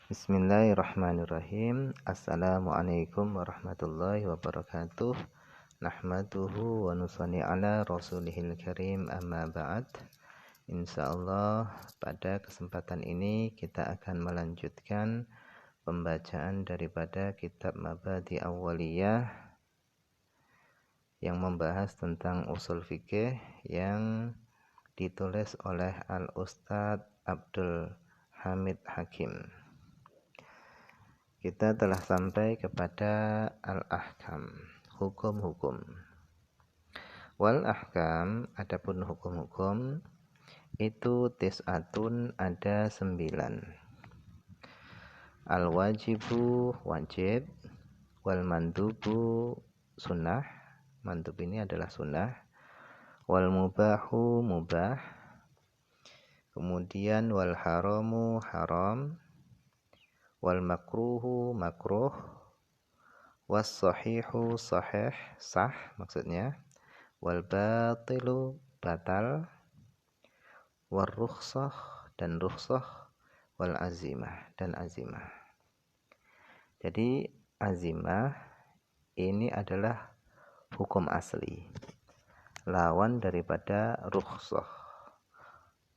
Bismillahirrahmanirrahim. Assalamualaikum warahmatullahi wabarakatuh. Nahmaduhu wa nusalli ala rasulihil karim, amma ba'd. Insyaallah pada kesempatan ini kita akan melanjutkan pembacaan daripada kitab Mabadi Awwaliyah yang membahas tentang usul fikih yang ditulis oleh Al-Ustadz Abdul Hamid Hakim. Kita telah sampai kepada al-ahkam, hukum-hukum. Wal ahkam, adapun hukum-hukum itu tis'atun, ada 9. Al-wajibu, wajib. Wal mandubu, sunnah. Mandub ini adalah sunnah. Wal mubahu, mubah. Kemudian wal haramu, haram. Wal makruhu, makruh. Was sahihu, sahih, sah maksudnya. Wal batilu, batal. Wal rukhsah, dan rukhsah. Wal azimah, dan azimah. Jadi azimah ini adalah hukum asli, lawan daripada rukhsah.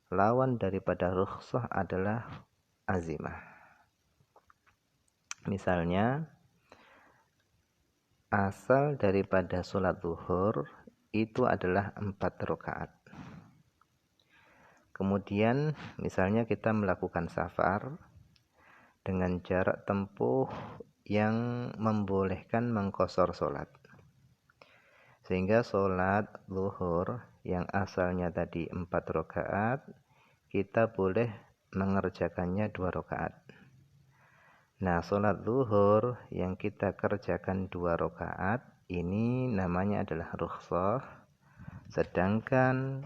Lawan daripada rukhsah adalah azimah. Misalnya, asal daripada sholat zuhur itu adalah 4 rakaat. Kemudian misalnya kita melakukan safar dengan jarak tempuh yang membolehkan mengqashar sholat. Sehingga sholat zuhur yang asalnya tadi 4 rakaat, kita boleh mengerjakannya 2 rakaat. Nah, sholat zuhur yang kita kerjakan 2 rakaat ini namanya adalah rukhsah. Sedangkan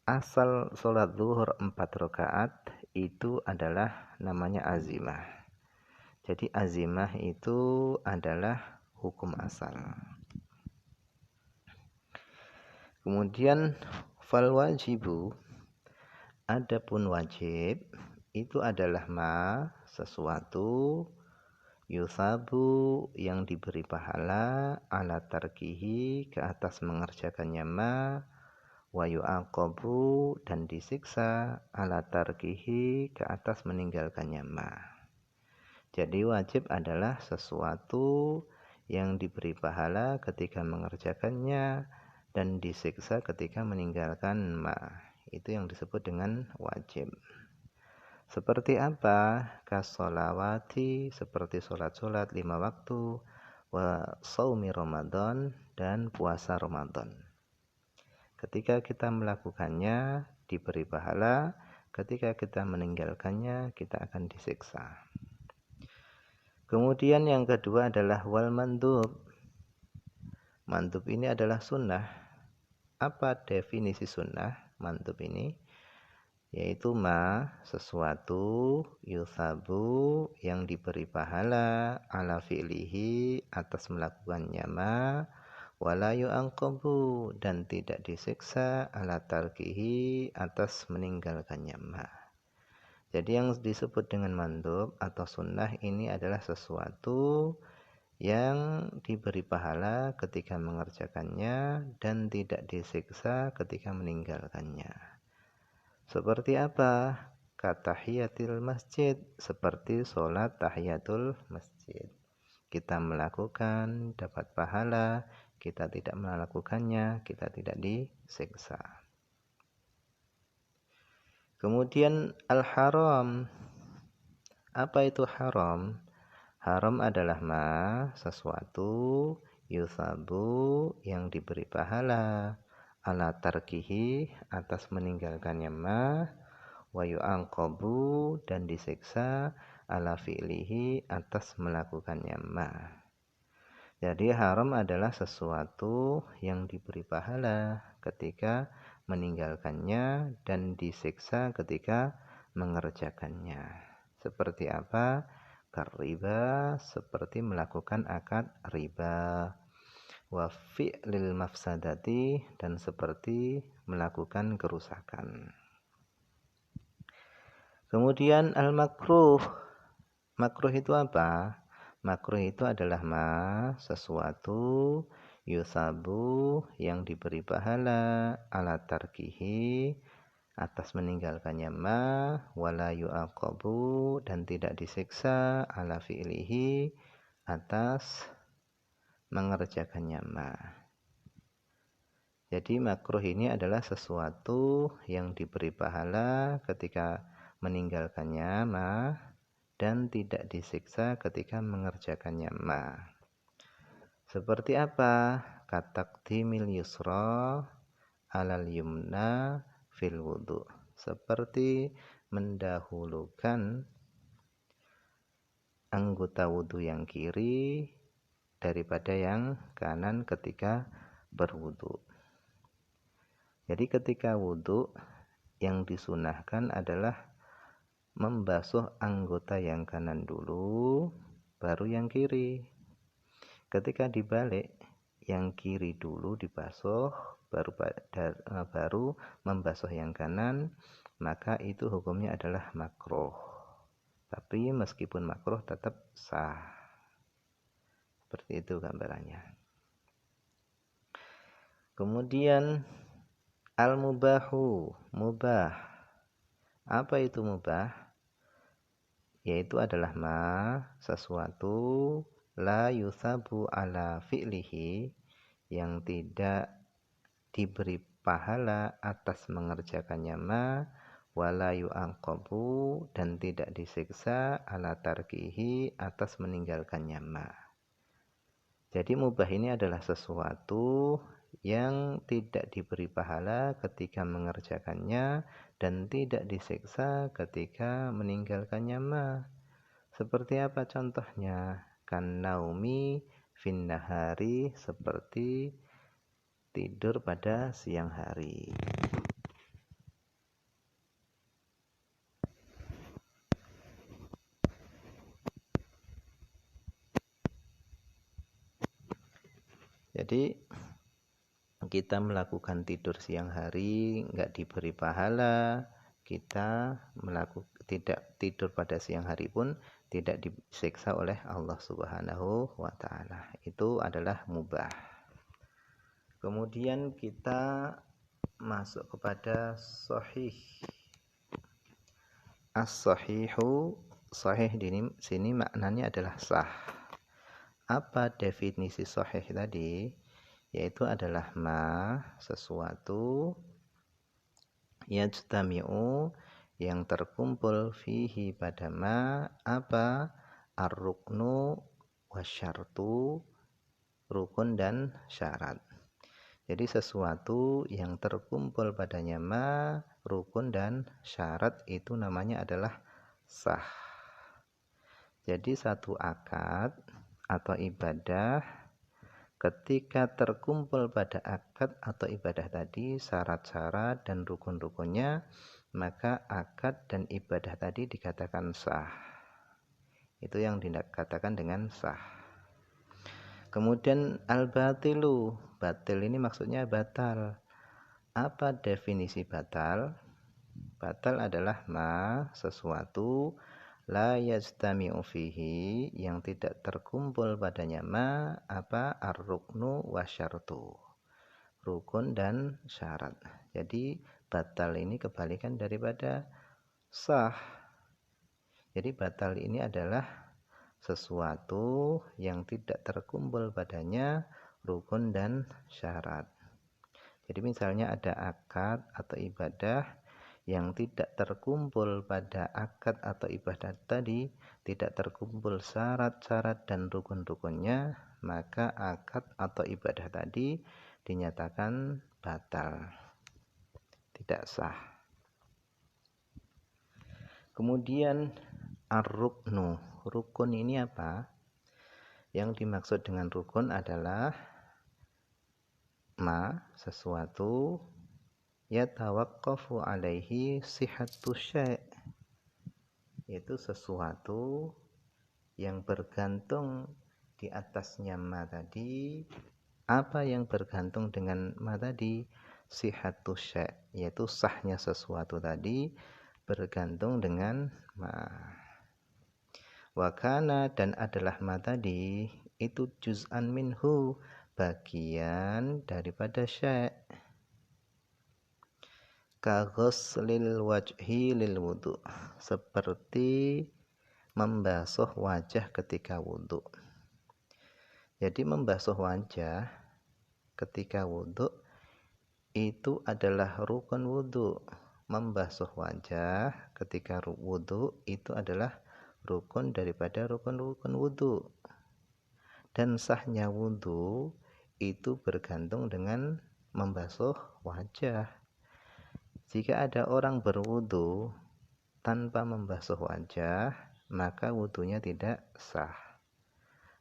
asal sholat zuhur 4 rakaat itu adalah namanya azimah. Jadi azimah itu adalah hukum asal. Kemudian fal wajibu, adapun wajib itu adalah sesuatu yusabu yang diberi pahala ala tarkihi ke atas mengerjakannya wa yu'aqabu dan disiksa ala tarkihi ke atas meninggalkannya Jadi wajib adalah sesuatu yang diberi pahala ketika mengerjakannya dan disiksa ketika meninggalkan Itu yang disebut dengan wajib. Seperti apa? Kasolawati, seperti sholat-sholat 5 waktu, wa shaumi Ramadan, dan puasa Ramadan. Ketika kita melakukannya diberi pahala, ketika kita meninggalkannya kita akan disiksa. Kemudian yang kedua adalah wal mandub. Mandub ini adalah sunnah. Apa definisi sunnah mandub ini? Yaitu sesuatu yusabu yang diberi pahala ala fi'lihi atas melakukannya wala yu'aqabu dan tidak disiksa ala tarkihi atas meninggalkannya Jadi yang disebut dengan mandub atau sunnah ini adalah sesuatu yang diberi pahala ketika mengerjakannya dan tidak disiksa ketika meninggalkannya. Seperti apa? Katahiyatil masjid, seperti sholat tahiyatul masjid. Kita melakukan dapat pahala, kita tidak melakukannya, kita tidak disiksa. Kemudian al-haram. Apa itu haram? Haram adalah sesuatu yusabu yang diberi pahala ala tarkihi atas meninggalkannya wa yu'aqabu dan disiksa ala fi'lihi atas melakukannya Jadi haram adalah sesuatu yang diberi pahala ketika meninggalkannya dan disiksa ketika mengerjakannya. Seperti apa? Kariba, seperti melakukan akad riba. Wa fi'lil mafsadati, dan seperti melakukan kerusakan. Kemudian al-makruh. Makruh itu apa? Makruh itu adalah sesuatu yusabu yang diberi pahala ala tarkihi atas meninggalkannya wala yu'aqabu dan tidak disiksa ala fi'lihi atas mengerjakannya Jadi makruh ini adalah sesuatu yang diberi pahala ketika meninggalkannya dan tidak disiksa ketika mengerjakannya Seperti apa? Kataqdimil yusra alal yumna fil wudu. Seperti mendahulukan anggota wudu yang kiri daripada yang kanan ketika berwudu. Jadi ketika wudu yang disunahkan adalah membasuh anggota yang kanan dulu, baru yang kiri. Ketika dibalik, yang kiri dulu dibasuh, baru membasuh yang kanan, maka itu hukumnya adalah makruh. Tapi meskipun makruh tetap sah. Seperti itu gambarannya. Kemudian al-mubahu, mubah. Apa itu mubah? Yaitu adalah sesuatu la yusabu ala fi'lihi yang tidak diberi pahala atas mengerjakannya wala yu'aqabu dan tidak disiksa ala tarkihi atas meninggalkannya Jadi mubah ini adalah sesuatu yang tidak diberi pahala ketika mengerjakannya dan tidak disiksa ketika meninggalkannya Seperti apa contohnya? Kan naumi fin nahari, seperti tidur pada siang hari. Jadi kita melakukan tidur siang hari nggak diberi pahala, kita tidak tidur pada siang hari pun tidak disiksa oleh Allah Subhanahu wa taala. Itu adalah mubah. Kemudian kita masuk kepada sahih. As-sahihu, sahih di sini maknanya adalah sah. Apa definisi sahih tadi? Yaitu adalah sesuatu yajtami'u yang terkumpul fihi pada apa ar-ruknu wasyartu, rukun dan syarat. Jadi sesuatu yang terkumpul padanya rukun dan syarat itu namanya adalah sah. Jadi satu akad atau ibadah ketika terkumpul pada akad atau ibadah tadi syarat-syarat dan rukun-rukunnya, maka akad dan ibadah tadi dikatakan sah. Itu yang dikatakan dengan sah. Kemudian al-batilu, batil ini maksudnya batal. Apa definisi batal? Batal adalah sesuatu la yajtami'u fihi yang tidak terkumpul padanya apa ar-ruknu wasyartu, rukun dan syarat. Jadi batal ini kebalikan daripada sah. Jadi batal ini adalah sesuatu yang tidak terkumpul padanya rukun dan syarat. Jadi misalnya ada akad atau ibadah yang tidak terkumpul pada akad atau ibadah tadi, tidak terkumpul syarat-syarat dan rukun-rukunnya, maka akad atau ibadah tadi dinyatakan batal, tidak sah. Kemudian ar-ruknu, rukun ini apa? Yang dimaksud dengan rukun adalah sesuatu yatawaqqafu alaihi sihhatu syai', yaitu sesuatu yang bergantung di atasnya tadi. Apa yang bergantung dengan tadi? Sihhatu syai', yaitu sahnya sesuatu tadi bergantung dengan Wakana dan adalah ma tadi itu juz'an minhu, bagian daripada syai'. Ka ghuslil wajhi lil wudu, seperti membasuh wajah ketika wudu. Jadi membasuh wajah ketika wudu itu adalah rukun wudu. Membasuh wajah ketika wudu itu adalah rukun daripada rukun-rukun wudu. Dan sahnya wudu itu bergantung dengan membasuh wajah. Jika ada orang berwudu tanpa membasuh wajah, maka wudunya tidak sah.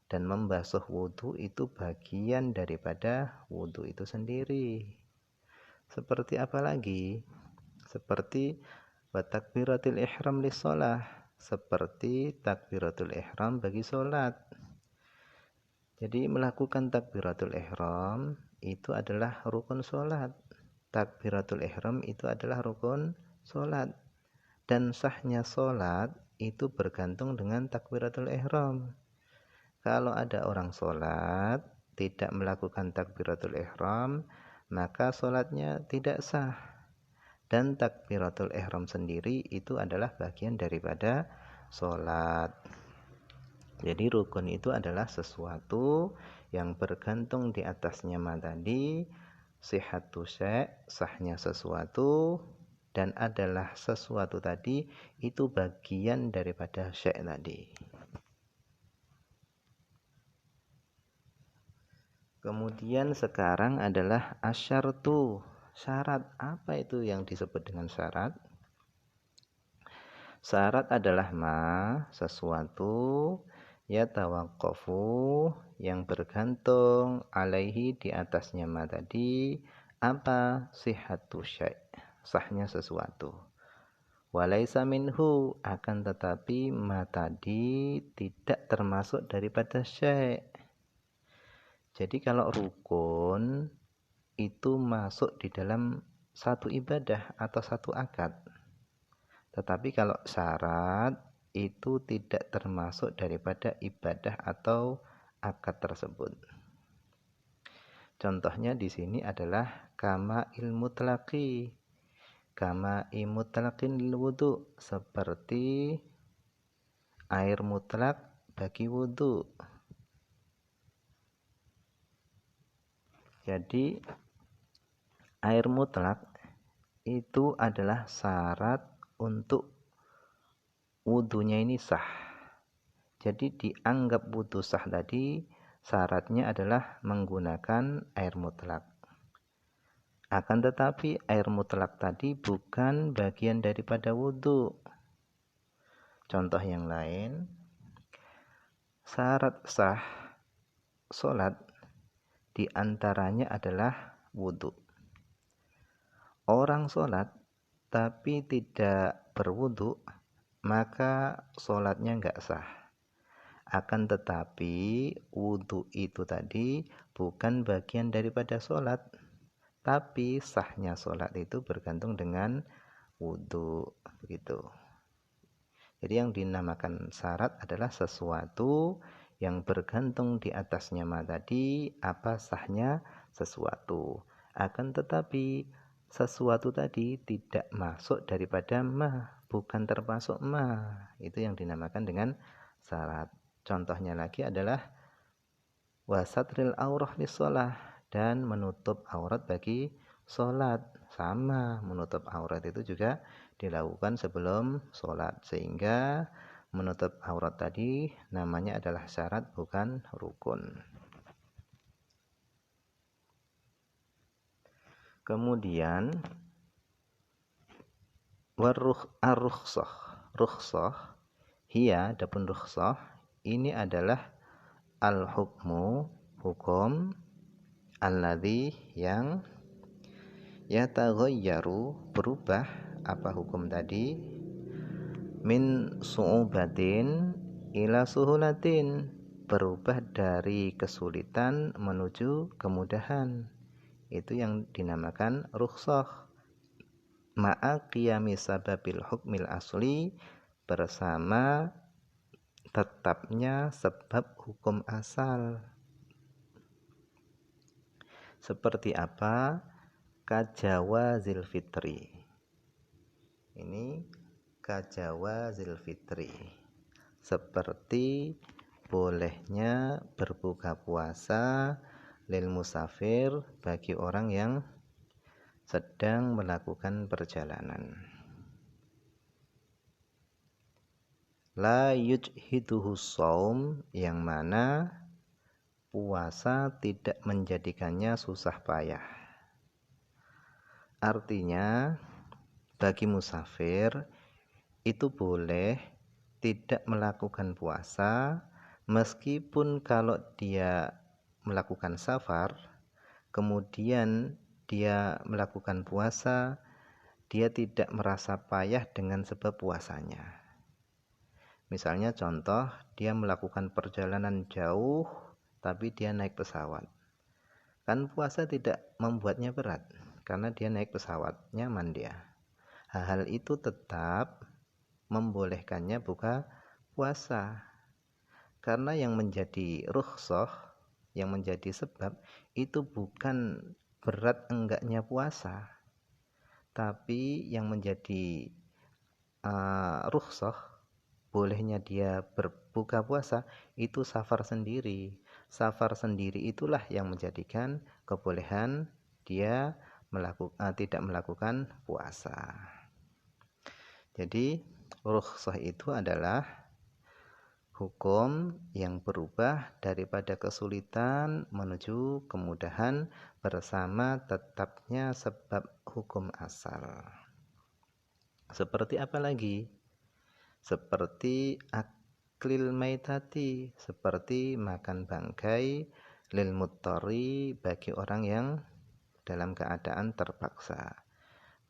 Dan membasuh wudu itu bagian daripada wudu itu sendiri. Seperti apa lagi? Seperti takbiratul ihram lis-shalah, seperti takbiratul ihram bagi salat. Jadi melakukan takbiratul ihram itu adalah rukun salat. Takbiratul ihram itu adalah rukun salat. Dan sahnya salat itu bergantung dengan takbiratul ihram. Kalau ada orang salat tidak melakukan takbiratul ihram, maka salatnya tidak sah. Dan takbiratul ihram sendiri itu adalah bagian daripada salat. Jadi rukun itu adalah sesuatu yang bergantung di atasnya ma tadi, sihhatu syai', sahnya sesuatu, dan adalah sesuatu tadi itu bagian daripada syai' tadi. Kemudian sekarang adalah asyartu, syarat. Apa itu yang disebut dengan syarat? Syarat adalah ma, sesuatu yatawaqqafu, yang bergantung alaihi, di atasnya ma tadi, apa? Sihhatu syai', sahnya sesuatu. Walaisa minhu, akan tetapi ma tadi tidak termasuk daripada syai'. Jadi kalau rukun itu masuk di dalam satu ibadah atau satu akad. Tetapi kalau syarat itu tidak termasuk daripada ibadah atau akad tersebut. Contohnya di sini adalah kama ilmutlaqi, kama imutlaqin lil wudu, seperti air mutlak bagi wudu. Jadi air mutlak itu adalah syarat untuk wudunya ini sah. Jadi dianggap wudu sah tadi syaratnya adalah menggunakan air mutlak. Akan tetapi air mutlak tadi bukan bagian daripada wudu. Contoh yang lain, syarat sah salat diantaranya adalah wudu. Orang salat tapi tidak berwudu, maka salatnya enggak sah. Akan tetapi wudu itu tadi bukan bagian daripada salat, tapi sahnya salat itu bergantung dengan wudu, begitu. Jadi yang dinamakan syarat adalah sesuatu yang bergantung di atasnya ma tadi, apa sahnya sesuatu. Akan tetapi sesuatu tadi tidak masuk daripada ma, bukan termasuk ma. Itu yang dinamakan dengan syarat. Contohnya lagi adalah wasatril aurah lis-shalah, dan menutup aurat bagi salat. Sama, menutup aurat itu juga dilakukan sebelum salat, sehingga menutup aurat tadi namanya adalah syarat, bukan rukun. Kemudian ar-rukhsah, rukhsah hiya, adapun rukhsah ini adalah al-hukmu, hukum, alladzi, yang yataghayyaru, berubah. Apa hukum tadi? Min su'ubatin ila suhulatin, berubah dari kesulitan menuju kemudahan. Itu yang dinamakan rukhsah. Ma'a qiyami sababil hukmil asli, bersama tetapnya sebab hukum asal. Seperti apa? Kajawazil fitri. Ini kajawazil fitri. Seperti bolehnya berbuka puasa lil musafir bagi orang yang sedang melakukan perjalanan. La yujhiduhu shaum, yang mana puasa tidak menjadikannya susah payah. Artinya bagi musafir itu boleh tidak melakukan puasa meskipun kalau dia melakukan safar kemudian dia melakukan puasa, dia tidak merasa payah dengan sebab puasanya. Misalnya contoh, dia melakukan perjalanan jauh tapi dia naik pesawat. Kan puasa tidak membuatnya berat karena dia naik pesawat, nyaman dia. Hal itu tetap membolehkannya buka puasa. Karena yang menjadi rukhsah, yang menjadi sebab itu bukan berat enggaknya puasa, tapi yang menjadi rukhsah, bolehnya dia berbuka puasa, itu safar sendiri. Safar sendiri itulah yang menjadikan kebolehan dia tidak melakukan puasa. Jadi rukhsah itu adalah hukum yang berubah daripada kesulitan menuju kemudahan bersama tetapnya sebab hukum asal. Seperti apa lagi? Seperti aklil maitati, seperti makan bangkai lil muttari bagi orang yang dalam keadaan terpaksa.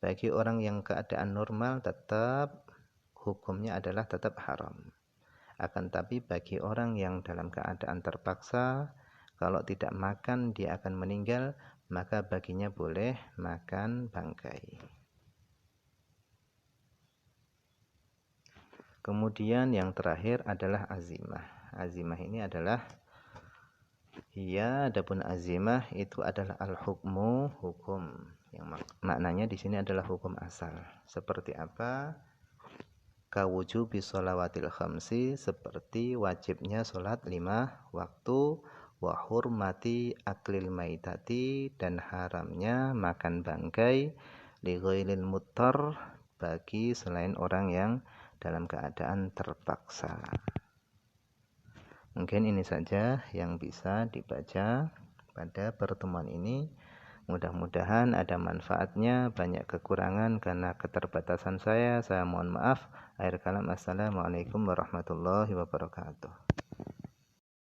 Bagi orang yang keadaan normal tetap hukumnya adalah tetap haram. Akan tapi bagi orang yang dalam keadaan terpaksa, kalau tidak makan dia akan meninggal, maka baginya boleh makan bangkai. Kemudian yang terakhir adalah azimah. Azimah ini adalah adapun azimah itu adalah al-hukmu, hukum. Yang maknanya di sini adalah hukum asal. Seperti apa? Kawujubi sholawatil khamsi, seperti wajibnya sholat 5 waktu, wa hurmati aklil maitati, dan haramnya makan bangkai, li ghairil muttar, bagi selain orang yang dalam keadaan terpaksa. Mungkin ini saja yang bisa dibaca pada pertemuan ini. Mudah-mudahan ada manfaatnya, banyak kekurangan karena keterbatasan saya mohon maaf. Akhir kalam, assalamualaikum warahmatullahi wabarakatuh.